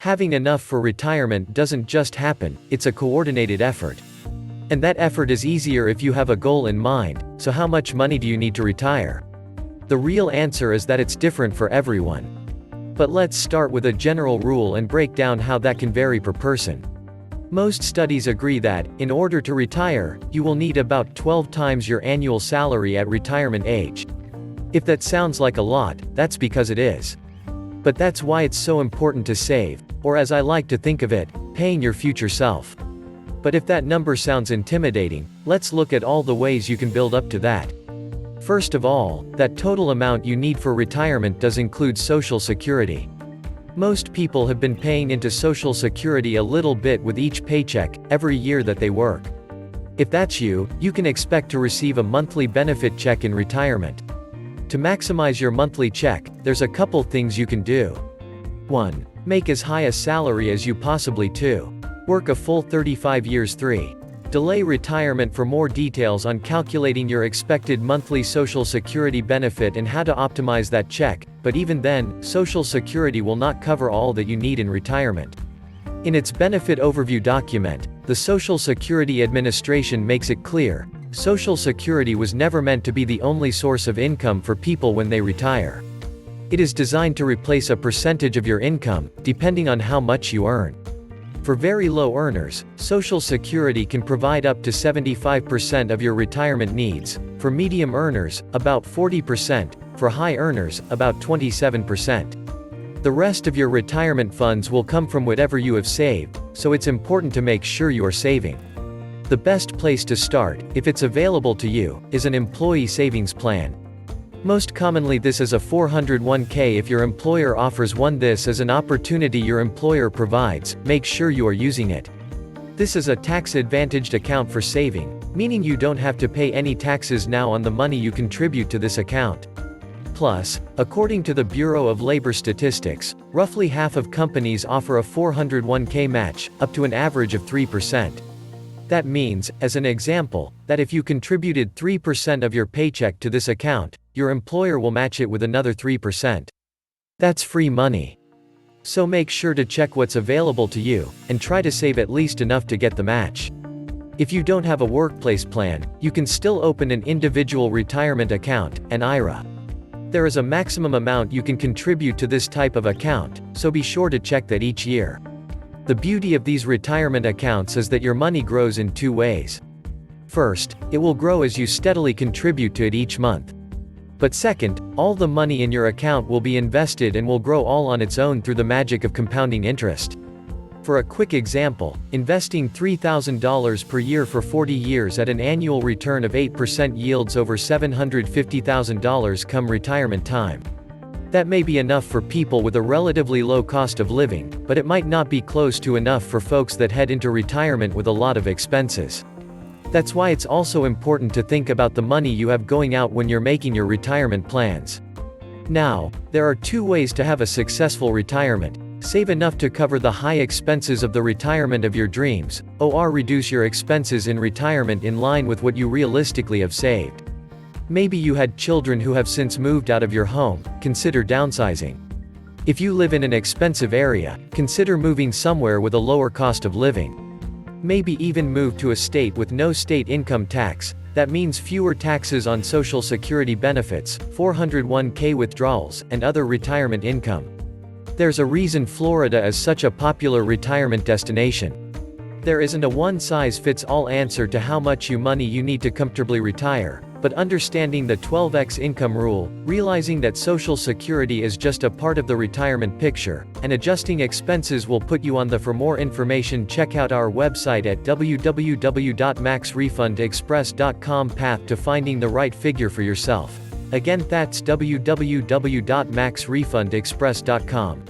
Having enough for retirement doesn't just happen, it's a coordinated effort. And that effort is easier if you have a goal in mind. So how much money do you need to retire? The real answer is that it's different for everyone. But let's start with a general rule and break down how that can vary per person. Most studies agree that, in order to retire, you will need about 12 times your annual salary at retirement age. If that sounds like a lot, that's because it is. But that's why it's so important to save, or as I like to think of it, paying your future self. But if that number sounds intimidating, let's look at all the ways you can build up to that. First of all, that total amount you need for retirement does include Social Security. Most people have been paying into Social Security a little bit with each paycheck, every year that they work. If that's you, you can expect to receive a monthly benefit check in retirement. To maximize your monthly check, there's a couple things you can do. 1. Make as high a salary as you possibly to. Work a full 35 years. 3. Delay retirement. For more details on calculating your expected monthly Social Security benefit and how to optimize that check, but even then, Social Security will not cover all that you need in retirement. In its benefit overview document, the Social Security Administration makes it clear, Social Security was never meant to be the only source of income for people when they retire. It is designed to replace a percentage of your income, depending on how much you earn. For very low earners, Social Security can provide up to 75% of your retirement needs, for medium earners, about 40%, for high earners, about 27%. The rest of your retirement funds will come from whatever you have saved, so it's important to make sure you are saving. The best place to start, if it's available to you, is an employee savings plan. Most commonly this is a 401k if your employer offers one. This is an opportunity your employer provides, make sure you are using it. This is a tax-advantaged account for saving, meaning you don't have to pay any taxes now on the money you contribute to this account. Plus, according to the Bureau of Labor Statistics, roughly half of companies offer a 401k match, up to an average of 3%. That means, as an example, that if you contributed 3% of your paycheck to this account, your employer will match it with another 3%. That's free money. So make sure to check what's available to you, and try to save at least enough to get the match. If you don't have a workplace plan, you can still open an individual retirement account, an IRA. There is a maximum amount you can contribute to this type of account, so be sure to check that each year. The beauty of these retirement accounts is that your money grows in two ways. First, it will grow as you steadily contribute to it each month. But second, all the money in your account will be invested and will grow all on its own through the magic of compounding interest. For a quick example, investing $3,000 per year for 40 years at an annual return of 8% yields over $750,000 come retirement time. That may be enough for people with a relatively low cost of living, but it might not be close to enough for folks that head into retirement with a lot of expenses. That's why it's also important to think about the money you have going out when you're making your retirement plans. Now, there are two ways to have a successful retirement. Save enough to cover the high expenses of the retirement of your dreams, or reduce your expenses in retirement in line with what you realistically have saved. Maybe you had children who have since moved out of your home, consider downsizing. If you live in an expensive area, consider moving somewhere with a lower cost of living. Maybe even move to a state with no state income tax. That means fewer taxes on Social Security benefits, 401k withdrawals, and other retirement income. There's a reason Florida is such a popular retirement destination. There isn't a one-size-fits-all answer to how much money you need to comfortably retire, but understanding the 12x income rule, realizing that Social Security is just a part of the retirement picture, and adjusting expenses will put you on the. For more information, check out our website at www.maxrefundexpress.com. Path to finding the right figure for yourself. Again, that's www.maxrefundexpress.com.